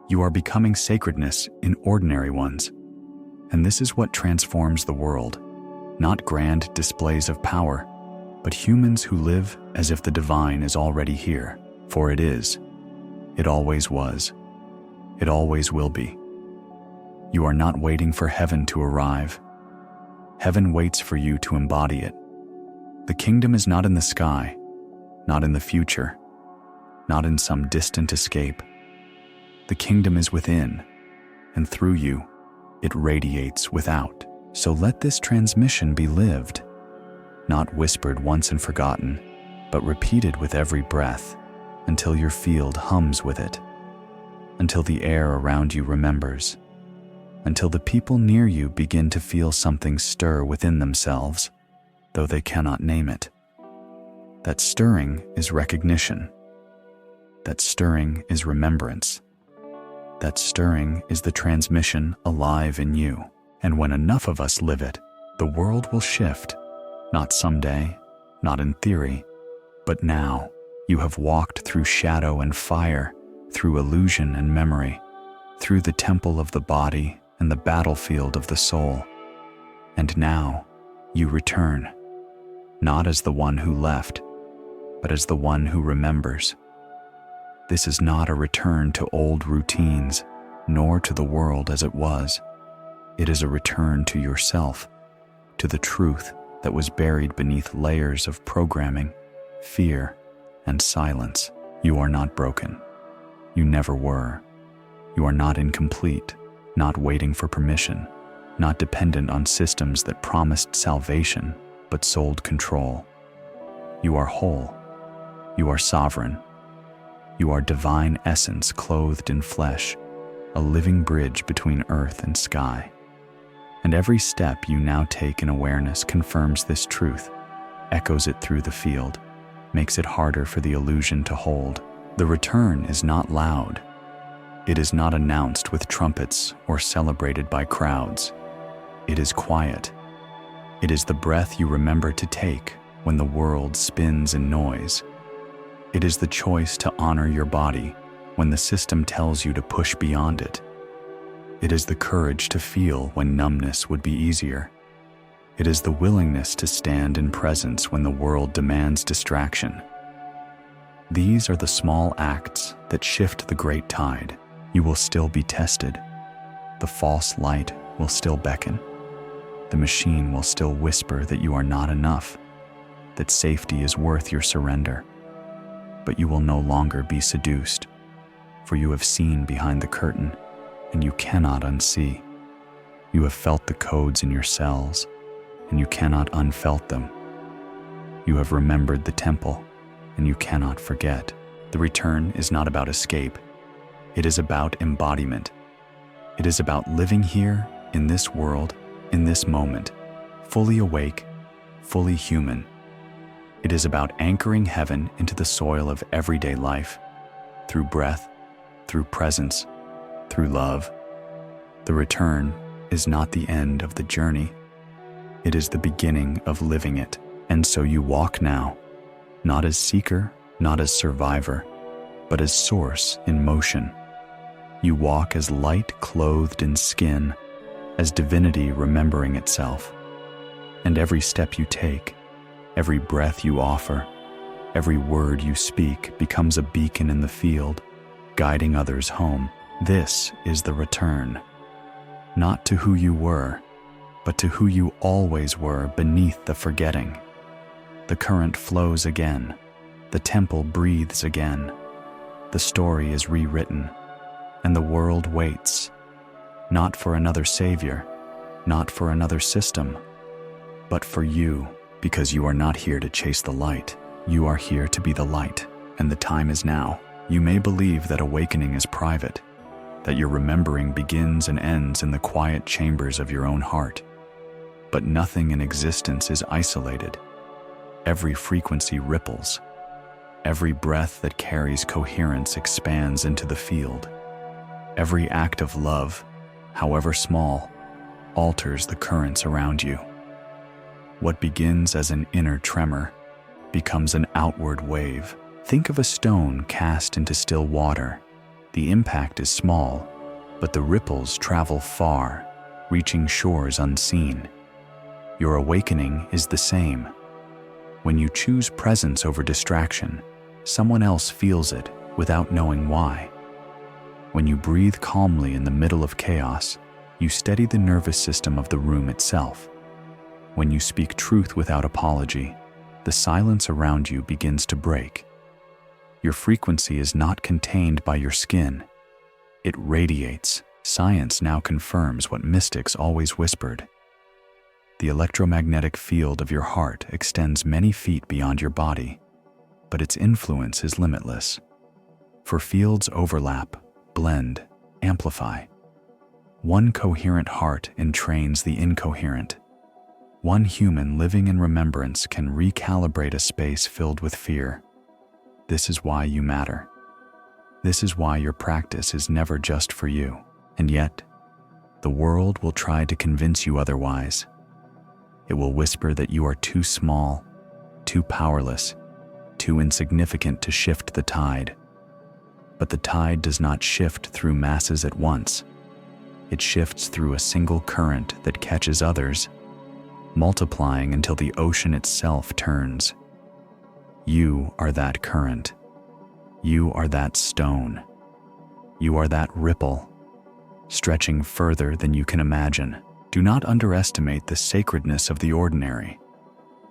You are becoming sacredness in ordinary ones. And this is what transforms the world. Not grand displays of power, but humans who live as if the divine is already here. For it is. It always was. It always will be. You are not waiting for heaven to arrive. Heaven waits for you to embody it. The kingdom is not in the sky, not in the future, not in some distant escape. The kingdom is within, and through you, it radiates without. So let this transmission be lived, not whispered once and forgotten, but repeated with every breath until your field hums with it, until the air around you remembers, until the people near you begin to feel something stir within themselves, though they cannot name it. That stirring is recognition. That stirring is remembrance. That stirring is the transmission alive in you. And when enough of us live it, the world will shift. Not someday, not in theory, but now. You have walked through shadow and fire, through illusion and memory, through the temple of the body and the battlefield of the soul. And now, you return, not as the one who left, but as the one who remembers. This is not a return to old routines, nor to the world as it was. It is a return to yourself, to the truth that was buried beneath layers of programming, fear, and silence. You are not broken. You never were. You are not incomplete, not waiting for permission, not dependent on systems that promised salvation but sold control. You are whole. You are sovereign. You are divine essence clothed in flesh, a living bridge between earth and sky. And every step you now take in awareness confirms this truth, echoes it through the field, makes it harder for the illusion to hold. The return is not loud. It is not announced with trumpets or celebrated by crowds. It is quiet. It is the breath you remember to take when the world spins in noise. It is the choice to honor your body when the system tells you to push beyond it. It is the courage to feel when numbness would be easier. It is the willingness to stand in presence when the world demands distraction. These are the small acts that shift the great tide. You will still be tested. The false light will still beckon. The machine will still whisper that you are not enough, that safety is worth your surrender. But you will no longer be seduced, for you have seen behind the curtain, and you cannot unsee. You have felt the codes in your cells, and you cannot unfelt them. You have remembered the temple, and you cannot forget. The return is not about escape. It is about embodiment. It is about living here, in this world, in this moment, fully awake, fully human. It is about anchoring heaven into the soil of everyday life, through breath, through presence, through love. The return is not the end of the journey. It is the beginning of living it. And so you walk now, not as seeker, not as survivor, but as source in motion. You walk as light clothed in skin, as divinity remembering itself. And every step you take, every breath you offer, every word you speak becomes a beacon in the field, guiding others home. This is the return, not to who you were, but to who you always were beneath the forgetting. The current flows again, the temple breathes again, the story is rewritten, and the world waits, not for another savior, not for another system, but for you, because you are not here to chase the light. You are here to be the light, and the time is now. You may believe that awakening is private, that your remembering begins and ends in the quiet chambers of your own heart. But nothing in existence is isolated. Every frequency ripples. Every breath that carries coherence expands into the field. Every act of love, however small, alters the currents around you. What begins as an inner tremor becomes an outward wave. Think of a stone cast into still water. The impact is small, but the ripples travel far, reaching shores unseen. Your awakening is the same. When you choose presence over distraction, someone else feels it without knowing why. When you breathe calmly in the middle of chaos, you steady the nervous system of the room itself. When you speak truth without apology, the silence around you begins to break. Your frequency is not contained by your skin. It radiates. Science now confirms what mystics always whispered. The electromagnetic field of your heart extends many feet beyond your body, but its influence is limitless. For fields overlap, blend, amplify. One coherent heart entrains the incoherent. One human living in remembrance can recalibrate a space filled with fear. This is why you matter. This is why your practice is never just for you. And yet, the world will try to convince you otherwise. It will whisper that you are too small, too powerless, too insignificant to shift the tide. But the tide does not shift through masses at once. It shifts through a single current that catches others, multiplying until the ocean itself turns. You are that current. You are that stone. You are that ripple, stretching further than you can imagine. Do not underestimate the sacredness of the ordinary.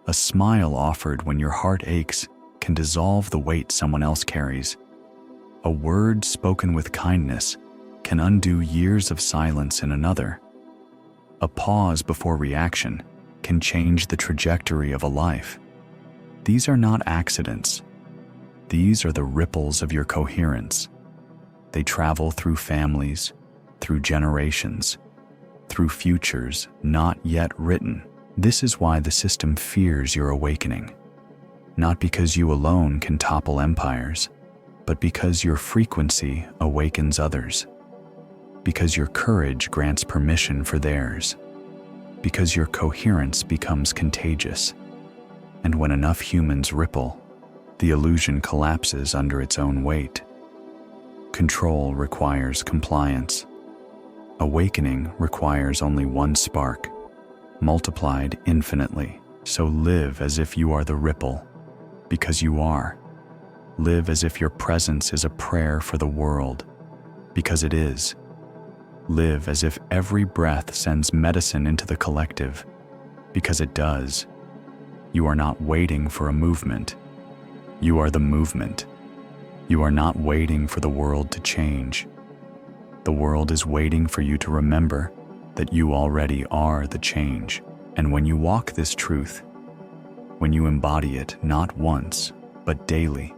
A smile offered when your heart aches can dissolve the weight someone else carries. A word spoken with kindness can undo years of silence in another. A pause before reaction can change the trajectory of a life. These are not accidents. These are the ripples of your coherence. They travel through families, through generations, through futures not yet written. This is why the system fears your awakening. Not because you alone can topple empires, but because your frequency awakens others. Because your courage grants permission for theirs. Because your coherence becomes contagious. And when enough humans ripple, the illusion collapses under its own weight. Control requires compliance. Awakening requires only one spark, multiplied infinitely. So live as if you are the ripple, because you are. Live as if your presence is a prayer for the world, because it is. Live as if every breath sends medicine into the collective, because it does. You are not waiting for a movement. You are the movement. You are not waiting for the world to change. The world is waiting for you to remember that you already are the change. And when you walk this truth, when you embody it not once, but daily,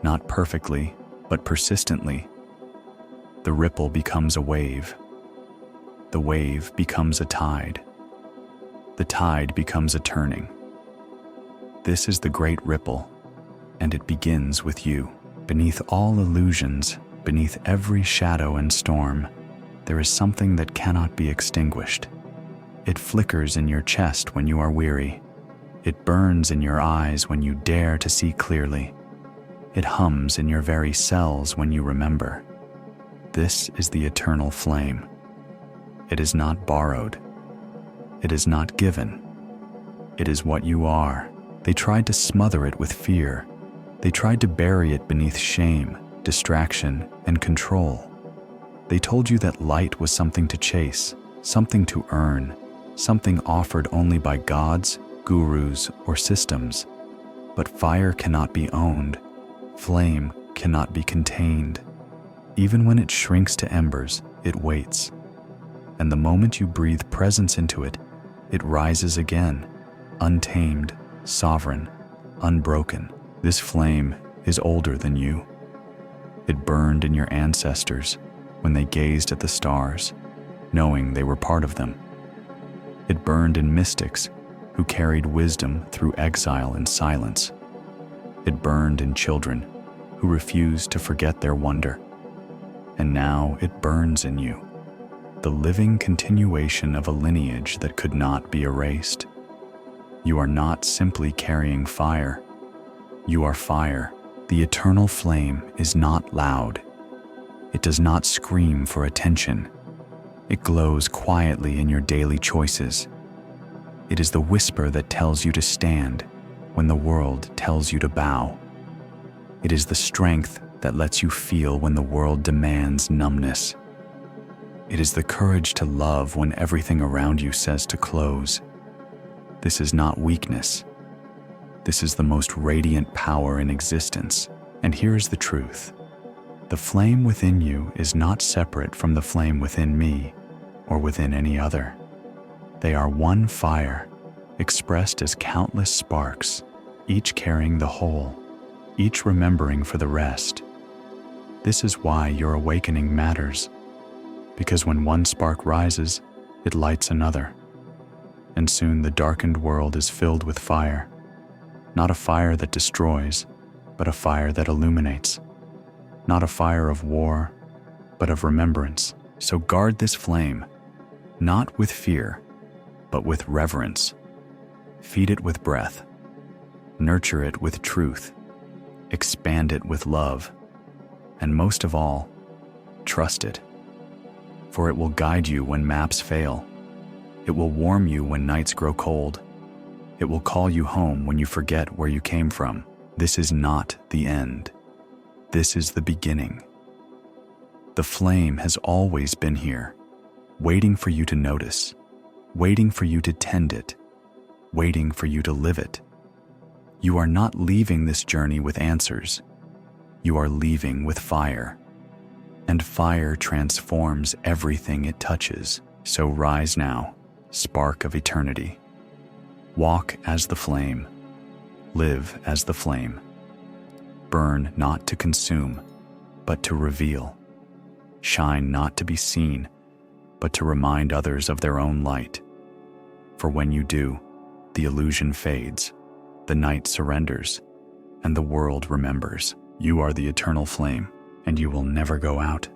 not perfectly, but persistently, the ripple becomes a wave. The wave becomes a tide. The tide becomes a turning. This is the great ripple, and it begins with you. Beneath all illusions, beneath every shadow and storm, there is something that cannot be extinguished. It flickers in your chest when you are weary. It burns in your eyes when you dare to see clearly. It hums in your very cells when you remember. This is the eternal flame. It is not borrowed. It is not given. It is what you are. They tried to smother it with fear. They tried to bury it beneath shame, distraction, and control. They told you that light was something to chase, something to earn, something offered only by gods, gurus, or systems. But fire cannot be owned. Flame cannot be contained. Even when it shrinks to embers, it waits. And the moment you breathe presence into it, it rises again, untamed, sovereign, unbroken. This flame is older than you. It burned in your ancestors when they gazed at the stars, knowing they were part of them. It burned in mystics who carried wisdom through exile and silence. It burned in children who refused to forget their wonder. And now it burns in you, the living continuation of a lineage that could not be erased. You are not simply carrying fire. You are fire. The eternal flame is not loud. It does not scream for attention. It glows quietly in your daily choices. It is the whisper that tells you to stand when the world tells you to bow. It is the strength that lets you feel when the world demands numbness. It is the courage to love when everything around you says to close. This is not weakness. This is the most radiant power in existence. And here is the truth. The flame within you is not separate from the flame within me or within any other. They are one fire, expressed as countless sparks, each carrying the whole, each remembering for the rest. This is why your awakening matters, because when one spark rises, it lights another. And soon the darkened world is filled with fire, not a fire that destroys, but a fire that illuminates. Not a fire of war, but of remembrance. So guard this flame, not with fear, but with reverence. Feed it with breath. Nurture it with truth. Expand it with love. And most of all, trust it. For it will guide you when maps fail. It will warm you when nights grow cold. It will call you home when you forget where you came from. This is not the end. This is the beginning. The flame has always been here, waiting for you to notice, waiting for you to tend it, waiting for you to live it. You are not leaving this journey with answers. You are leaving with fire. And fire transforms everything it touches. So rise now, spark of eternity. Walk as the flame. Live as the flame. Burn not to consume, but to reveal. Shine not to be seen, but to remind others of their own light. For when you do, the illusion fades, the night surrenders, and the world remembers. You are the eternal flame, and you will never go out.